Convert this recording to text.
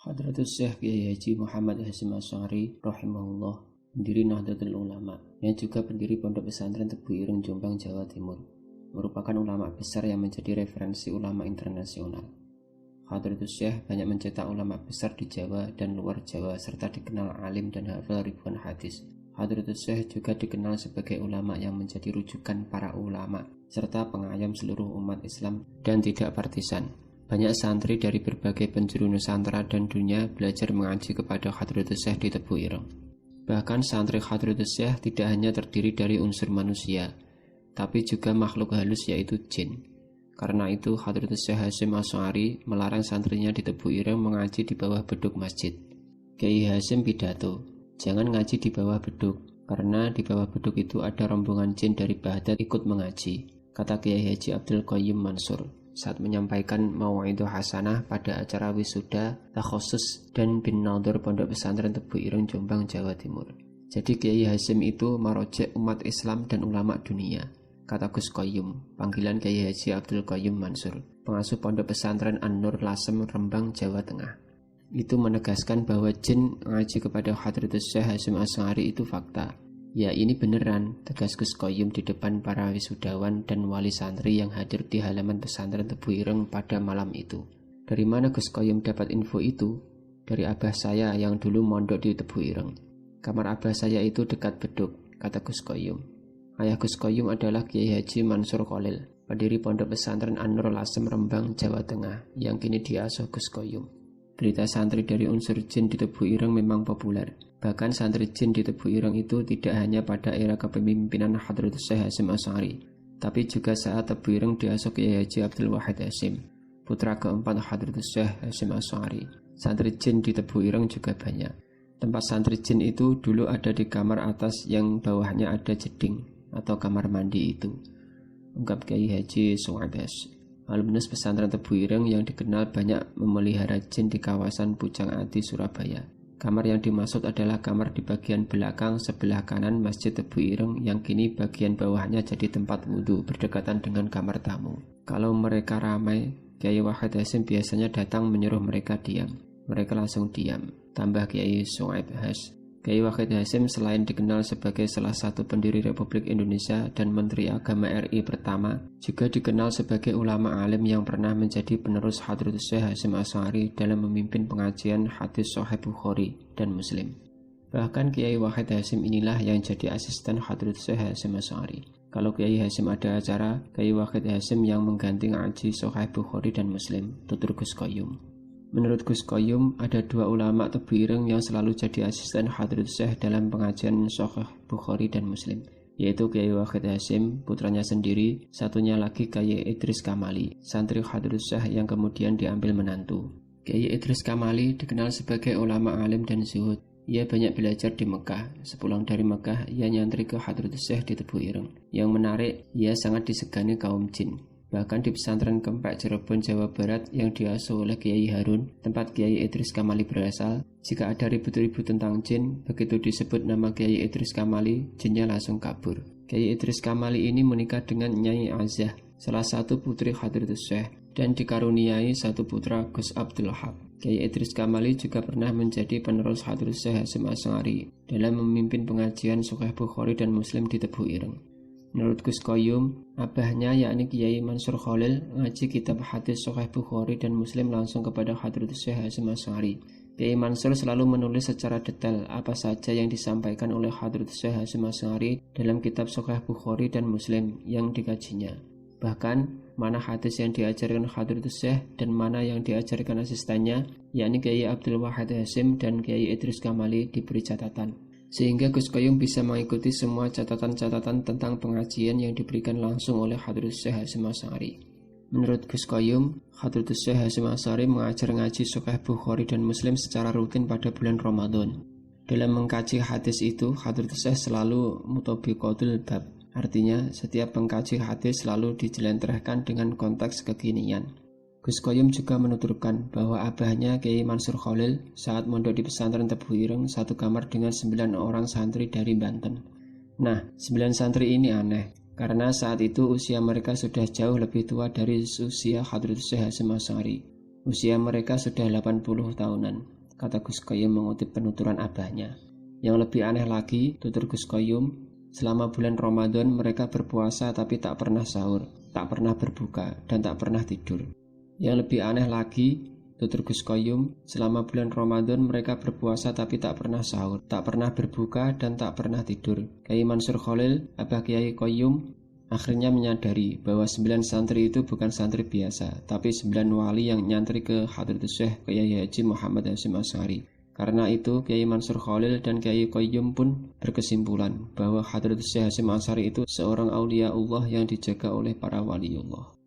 Hadratus Syekh Kiai Haji Muhammad Hasyim Asy'ari rahimahullah, pendiri Nahdlatul Ulama yang juga pendiri Pondok Pesantren Tebu Ireng, Jombang, Jawa Timur, merupakan ulama besar yang menjadi referensi ulama internasional. Hadratus Syekh banyak mencetak ulama besar di Jawa dan luar Jawa serta dikenal alim dan hafal ribuan hadis. Hadratus Syekh juga dikenal sebagai ulama yang menjadi rujukan para ulama serta pengayom seluruh umat Islam dan tidak partisan. Banyak santri dari berbagai penjuru Nusantara dan dunia belajar mengaji kepada Hadratus Syekh di Tebu Ireng. Bahkan santri Hadratus Syekh tidak hanya terdiri dari unsur manusia, tapi juga makhluk halus yaitu jin. Karena itu Hadratus Syekh Hasyim Asy'ari melarang santrinya di Tebu Ireng mengaji di bawah beduk masjid. Kiai Hasyim pidato, jangan ngaji di bawah beduk, karena di bawah beduk itu ada rombongan jin dari Baghdad ikut mengaji, kata Kiai Haji Abdul Qayyum Mansur saat menyampaikan mau'idhah hasanah pada acara wisuda takhusus dan bin Nahdhar Pondok Pesantren Tebu Ireng, Jombang, Jawa Timur. Jadi Kiai Hasyim itu marojek umat Islam dan ulama dunia, kata Gus Qayyum, panggilan Kiai Haji Abdul Qayyum Mansur, pengasuh Pondok Pesantren An-Nur Lasem, Rembang, Jawa Tengah. Itu menegaskan bahwa jin ngaji kepada Hadratus Syekh Hasyim Asy'ari itu fakta. Ya, ini beneran, tegas Gus Qayyum di depan para wisudawan dan wali santri yang hadir di halaman pesantren Tebu Ireng pada malam itu. Dari mana Gus Qayyum dapat info itu? Dari abah saya yang dulu mondok di Tebu Ireng. Kamar abah saya itu dekat beduk, kata Gus Qayyum. Ayah Gus Qayyum adalah Kiai Haji Mansur Khalil, pendiri Pondok Pesantren An-Nur Lasem, Rembang, Jawa Tengah, yang kini diasuh Gus Qayyum. Berita santri dari unsur jin di Tebu Ireng memang populer. Bahkan santri jin di Tebu Ireng itu tidak hanya pada era kepemimpinan Hadratus Syekh Hasyim Asy'ari, tapi juga saat Tebu Ireng diasuh Kiai Haji Abdul Wahid Hasyim, putra keempat Hadratus Syekh Hasyim Asy'ari. Santri jin di Tebu Ireng juga banyak. Tempat santri jin itu dulu ada di kamar atas yang bawahnya ada jeding atau kamar mandi itu, ungkap Kiai Haji Su'adas, alumnus pesantren Tebu Ireng yang dikenal banyak memelihara jin di kawasan Pucang Ati, Surabaya. Kamar yang dimaksud adalah kamar di bagian belakang sebelah kanan Masjid Tebu Ireng yang kini bagian bawahnya jadi tempat wudhu berdekatan dengan kamar tamu. Kalau mereka ramai, Kiai Wahid Hasyim biasanya datang menyuruh mereka diam. Mereka langsung diam, tambah Kiai Su'aib Has. Kiai Wahid Hasyim selain dikenal sebagai salah satu pendiri Republik Indonesia dan Menteri Agama RI pertama, juga dikenal sebagai ulama alim yang pernah menjadi penerus Hadratus Syekh Hasyim Asy'ari dalam memimpin pengajian hadis Sahih Bukhari dan Muslim. Bahkan Kiai Wahid Hasyim inilah yang jadi asisten Hadratus Syekh Hasyim Asy'ari. Kalau Kiai Hasyim ada acara, Kiai Wahid Hasyim yang mengganti ngaji Sahih Bukhari dan Muslim, tutur Gus Qayyum. Menurut Gus Qayyum, ada dua ulama Tebu Ireng yang selalu jadi asisten Hadratus Syekh dalam pengajian Sahih Bukhari dan Muslim, yaitu Kiai Wahid Hasyim, putranya sendiri, satunya lagi Kiai Idris Kamali, santri Hadratus Syekh yang kemudian diambil menantu. Kiai Idris Kamali dikenal sebagai ulama alim dan zuhud. Ia banyak belajar di Mekah. Sepulang dari Mekah, ia nyantri ke Hadratus Syekh di Tebu Ireng. Yang menarik, ia sangat disegani kaum jin. Bahkan di pesantren Kempek, Cirebon, Jawa Barat yang diasuh oleh Kiai Harun, tempat Kiai Idris Kamali berasal, jika ada ribut-ribut tentang jin, begitu disebut nama Kiai Idris Kamali, jinnya langsung kabur. Kiai Idris Kamali ini menikah dengan Nyai Azah, salah satu putri Hadratus Syekh, dan dikaruniai satu putra Gus Abdul Wahab. Kiai Idris Kamali juga pernah menjadi penerus Hadratus Syekh Hasyim Asy'ari dalam memimpin pengajian Sahih Bukhari dan Muslim di Tebu Ireng. Menurut Gus Qayyum, abahnya yakni Kiai Mansur Khalil ngaji kitab hadis Sahih Bukhari dan Muslim langsung kepada Hadratus Syekh Hasyim Asy'ari. Kiai Mansur selalu menulis secara detail apa saja yang disampaikan oleh Hadratus Syekh Hasyim Asy'ari dalam kitab Sahih Bukhari dan Muslim yang dikajinya. Bahkan, mana hadis yang diajarkan Hadratus Syekh dan mana yang diajarkan asistennya, yakni Kiai Abdul Wahid Hasyim dan Kiai Idris Kamali, diberi catatan. Sehingga Gus Qayyum bisa mengikuti semua catatan-catatan tentang pengajian yang diberikan langsung oleh Hadratus Syekh Hasyim Asy'ari. Menurut Gus Qayyum, Hadratus Syekh Hasyim Asy'ari mengajar ngaji Sahih Bukhari dan Muslim secara rutin pada bulan Ramadan. Dalam mengkaji hadis itu, Hadratus Syekh selalu mutabiqatul bab. Artinya, setiap pengkaji hadis selalu dijelentrehkan dengan konteks kekinian. Gus Qayyum juga menuturkan bahwa abahnya Kiai Mansur Khalil saat mondok di pesantren Tebu Ireng satu kamar dengan 9 orang santri dari Banten. Nah, 9 santri ini aneh, karena saat itu usia mereka sudah jauh lebih tua dari usia Hadratus Syekh Hasyim Asy'ari. Usia mereka sudah 80 tahunan, kata Gus Koyum mengutip penuturan abahnya. Yang lebih aneh lagi, tutur Gus Koyum, selama bulan Ramadan mereka berpuasa tapi tak pernah sahur, tak pernah berbuka, dan tak pernah tidur. Yang lebih aneh lagi, tutur Gus Koyum, selama bulan Ramadan mereka berpuasa tapi tak pernah sahur, tak pernah berbuka, dan tak pernah tidur. Kiai Mansur Khalil, Abah Kiai Koyum, akhirnya menyadari bahwa 9 santri itu bukan santri biasa, tapi 9 wali yang nyantri ke Hadratus Syekh Kiai Haji Muhammad Hasyim Asy'ari. Karena itu, Kiai Mansur Khalil dan Kiai Koyum pun berkesimpulan bahwa Hadratus Syekh Hasyim Asy'ari itu seorang aulia Allah yang dijaga oleh para wali Allah.